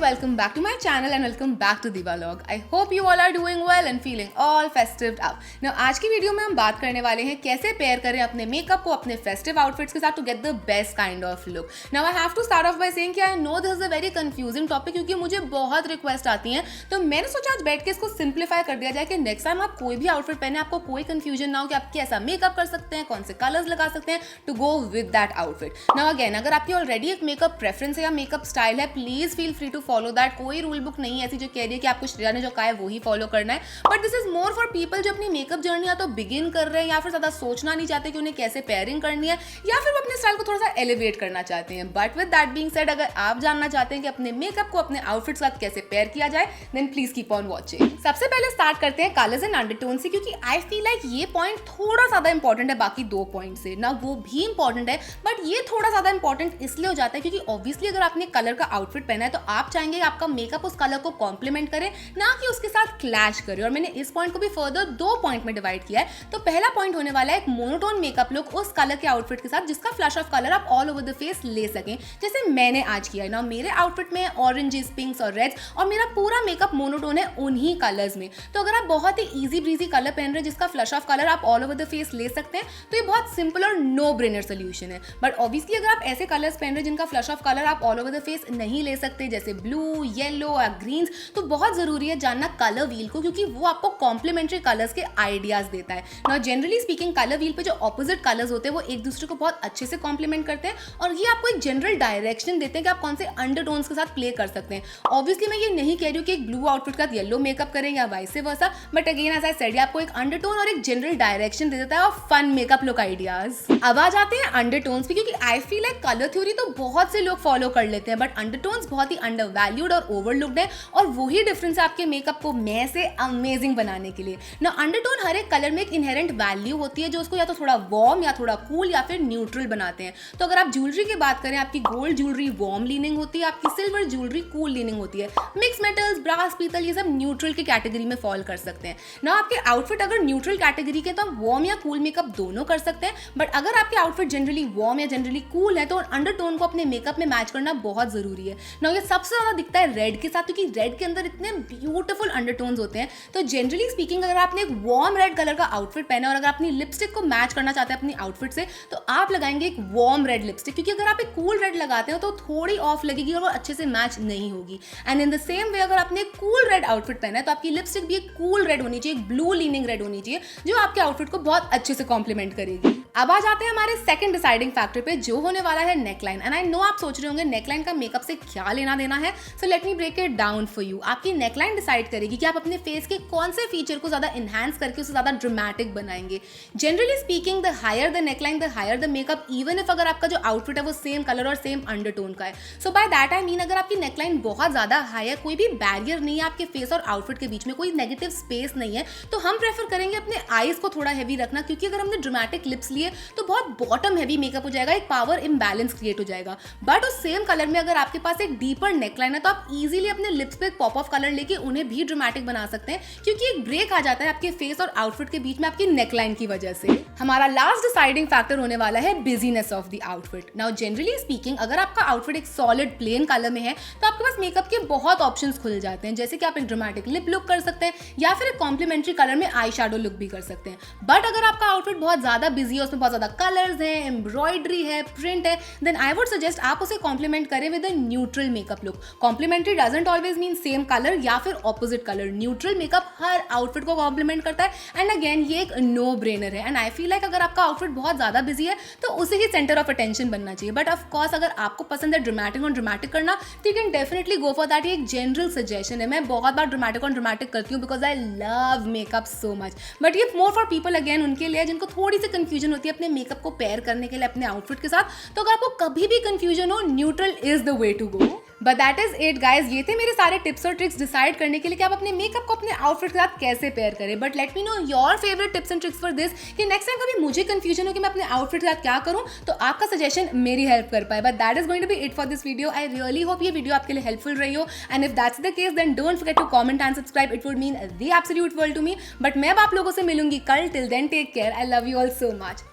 welcome back to my channel and welcome back to Diva Log. I hope you all are doing well and feeling all festive up. Now आज की video में हम बात करने वाले हैं कैसे पेयर करें अपने मेकअप को अपने फेस्टिव आउटफिट्स के साथ to get the best kind of look. Now I have to start off by saying कि I know this is a very confusing topic क्योंकि मुझे बहुत रिक्वेस्ट आती हैं, तो मैंने सोचा आज बैठ के इसको सिंप्लीफाई कर दिया जाए कि नेक्स्ट टाइम आप कोई भी आउटफिट पहने आपको कोई कंफ्यूजन ना हो कि आप कैसा मेकअप कर सकते हैं, कौन से कलर्स लगा सकते हैं to go with that outfit. Now again अगर आपकी ऑलरेडी एक मेकअप प्रेफरेंस है या मेकअप स्टाइल है, please feel free to follow that. कोई रूल बुक नहीं है ऐसी जो कह रही है कि आपको श्रेया ने जो कहा है वही फॉलो करना है. But this is more for people जो अपनी मेकअप जर्नी या तो बिगिन कर रहे हैं या फिर ज्यादा सोचना नहीं चाहते कि उन्हें कैसे पेयरिंग करनी है या फिर वो अपने स्टाइल को थोड़ा सा एलिवेट करना चाहते हैं. But with that being said, अगर आप जानना चाहते हैं कि अपने मेकअप को अपने आउटफिट्स के साथ कैसे पेयर किया जाए, then please keep on watching. सबसे पहले स्टार्ट करते हैं कलर्स एंड अंडरटोन से, क्योंकि आई फील लाइक ये पॉइंट थोड़ा ज्यादा इंपॉर्टेंट है बाकी दो पॉइंट से. ना वो भी इंपॉर्टेंट है बट ये थोड़ा ज्यादा इंपॉर्टेंट इसलिए हो जाता है क्योंकि ऑब्वियसली अगर आपने कलर का आउटफिट पहना है तो आप चाहेंगे आपका मेकअप उस कलर को कॉम्प्लीमेंट करे, ना कि उसके साथ क्लैश करे. और मैंने इस पॉइंट को भी फर्दर दो पॉइंट में डिवाइड किया है. तो पहला पॉइंट होने वाला है एक मोनोटोन मेकअप लुक उस कलर के आउटफिट के साथ जिसका फ्लैश ऑफ कलर आप ऑल ओवर द फेस ले सकें, जैसे मैंने आज किया है. ना मेरे आउटफिट में ऑरेंजेस, पिंक्स और रेड्स और मेरा पूरा मेकअप मोनोटोन है उन्हीं कलर्स में. तो अगर आप बहुत ही इजी ब्रीजी कलर पहन रहे हैं जिसका फ्लैश ऑफ कलर आप ऑल ओवर द फेस ले सकते हैं, तो ये बहुत सिंपल और नो ब्रेनर सोल्यूशन है. बट ऑब्वियसली अगर आप ऐसे कलर्स पहन रहे हैं जिनका फ्लैश ऑफ कलर आप ऑल ओवर द फेस नहीं ले सकते, जैसे ब्लू, येलो या ग्रीन्स, तो बहुत जरूरी है जानना कलर व्हील को, क्योंकि वो आपको कॉम्प्लीमेंट्री कलर्स के आइडियाज देता है. Now generally speaking colour wheel पे जो ऑपोजिट कलर्स होते हैं वो एक दूसरे को बहुत अच्छे से कॉम्प्लीमेंट करते हैं और ये आपको एक जनरल डायरेक्शन देते हैं कि आप कौन से अंडरटोन्स के साथ प्ले कर सकते हैं. ऑब्वियसली मैं ये नहीं कह रही हूँ कि एक ब्लू आउटफिट का येलो मेकअप करें या vice versa, but again as I said आपको एक अंडरटोन और एक जनरल डायरेक्शन दे देता है और फन मेकअप लुक आइडियाज. अब आ जाते हैं अंडरटोन्स पे, क्योंकि आई फील लाइक कलर थ्योरी तो बहुत से लोग फॉलो कर लेते हैं बट अंडरटोन्स बहुत ही अंडरवैल्यूड और ओवरलुक्ड है और वही डिफरेंस है आपके मेकअप को मैं से अमेजिंग बनाने के लिए. ना अंडरटोन हर एक कलर में एक इनहेरेंट वैल्यू होती है जो उसको या तो थोड़ा वार्म या थोड़ा कूल या फिर न्यूट्रल बनाते हैं. तो अगर आप ज्वेलरी की बात करें, आपकी गोल्ड ज्वेलरी वार्म लीनिंग होती है, आपकी सिल्वर ज्वेलरी कूल लीनिंग होती है. मिक्स मेटल्स, ब्रास, पीतल, ये सब न्यूट्रल की कैटेगरी में फॉल कर सकते हैं. ना आपके आउटफिट अगर न्यूट्रल कैटेगरी के तो आप वार्म या कूल मेकअप दोनों कर सकते हैं, बट अगर आपके आउटफिट जनरली वार्म या जनरली कूल है तो अंडरटोन को अपने मेकअप में मैच करना बहुत जरूरी है. ना ये सबसे ज्यादा दिखता है रेड के साथ, क्योंकि रेड के अंदर इतने ब्यूटीफुल अंडरटोन्स होते हैं. तो जनरली स्पीकिंग अगर आपने एक वार्म रेड कलर का आउटफिट पहना है और अगर अपनी लिपस्टिक को मैच करना चाहते हैं अपनी आउटफिट से, तो आप लगाएंगे एक वार्म रेड लिपस्टिक, क्योंकि अगर आप एक कूल रेड लगाते हो तो थोड़ी ऑफ लगेगी और वो अच्छे से मैच नहीं होगी. And in the same way अगर आपने एक कूल रेड आउटफिट पहना है तो आपकी लिपस्टिक भी एक कूल रेड होनी चाहिए, एक ब्लू लीनिंग रेड होनी चाहिए जो आपके आउटफिट को बहुत अच्छे से कॉम्प्लीमेंट करेगी. अब आ जाते हैं हमारे सेकंड डिसाइडिंग फैक्टर पे जो होने वाला है नेकलाइन. एंड आई नो आप सोच रहे होंगे नेकलाइन का मेकअप से क्या लेना देना है, so let me break it down for you. आपकी नेकलाइन डिसाइड करेगी कि आप अपने फेस के कौन से फीचर को ज्यादा एनहांस करके उसे ज्यादा ड्रामेटिक बनाएंगे. Generally speaking the higher the neckline the higher the makeup, even if अगर आपका जो आउटफिट है वो सेम कलर और सेम अंडरटोन का है. So by that I mean अगर आपकी नेकलाइन बहुत ज्यादा हाई है, कोई भी बैरियर नहीं है आपके फेस और आउटफिट के बीच में, कोई नेगेटिव स्पेस नहीं है, तो हम प्रेफर करेंगे अपने आईज को थोड़ा हैवी रखना, क्योंकि अगर हमने ड्रामेटिक लिप्स लिए तो बहुत बॉटम हैवी मेकअप हो जाएगा, एक पावर इम्बैलेंस क्रिएट हो जाएगा. बट उस सेम कलर में अगर आपके पास एक डीपर नेकलाइन है तो आप इजीली अपने लिप्स पे पॉप ऑफ कलर लेके उन्हें भी ड्रामेटिक बना सकते हैं, क्योंकि एक ब्रेक आ जाता है आपके फेस और आउटफिट के बीच में आपकी नेकलाइन की वजह से. हमारा लास्ट डिसाइडिंग फैक्टर होने वाला है business of the outfit. Now generally speaking अगर आपका आउटफिट एक सॉलिड प्लेन कलर में है तो आपके पास मेकअप के बहुत ऑप्शंस खुल जाते हैं, जैसे कि आप एक ड्रामेटिक लिप लुक कर सकते हैं या फिर एक कॉम्प्लीमेंट्री कलर में आई शैडो लुक भी कर सकते हैं. बट अगर आपका आउटफिट बहुत ज्यादा बिजी है, उसमें बहुत ज्यादा कलर्स हैं, एम्ब्रॉयडरी है, प्रिंट है, देन आई वुड सजेस्ट आप उसे कॉम्प्लीमेंट करें with a neutral makeup look. Complementary doesn't always mean same colour या फिर ऑपोजिट कलर. न्यूट्रल मेकअप हर आउटफिट को कॉम्प्लीमेंट करता है एंड अगेन ये एक नो ब्रेनर है. एंड आई फील लाइक अगर आपका आउटफिट बहुत ज्यादा बिजी है तो उसे ही सेंटर ऑफ अटेंशन बनना चाहिए. बट ऑफ कोर्स अगर आपको पसंद है ड्रामेटिक ऑन ड्रामेटिक करना तो you can definitely go for that. ये एक जनरल सजेशन है. मैं बहुत बार ड्रामेटिक ऑन ड्रामेटिक करती हूँ because I love makeup so much. But ये मोर फॉर पीपल अगेन उनके लिए जिनको थोड़ी सी कंफ्यूजन होती है अपने मेकअप को पेयर करने के लिए अपने आउटफिट के साथ. तो अगर आपको कभी भी कंफ्यूजन हो, neutral is the way to go. But that is it guys. ये थे मेरे सारे टिप्स और ट्रिक्स डिसाइड करने के लिए कि आप अपने मेकअप को अपने आउटफिट के साथ कैसे पेयर करें. But let me know your favourite tips and tricks for this, कि नेक्स्ट टाइम कभी मुझे कंफ्यूजन हो कि मैं अपने आउटफिट के साथ क्या करूं तो आपका सजेशन मेरी हेल्प कर पाए. But that is going to be it for this video. I really hope ये वीडियो आपके लिए हेल्पफुल रही हो. And if that's the case then don't forget to comment and subscribe. It would mean the absolute world to me. But मैं अब आप लोगों से मिलूंगी कल. Till then take care. I love you all so much.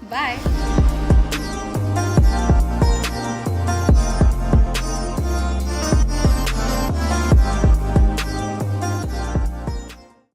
Bye.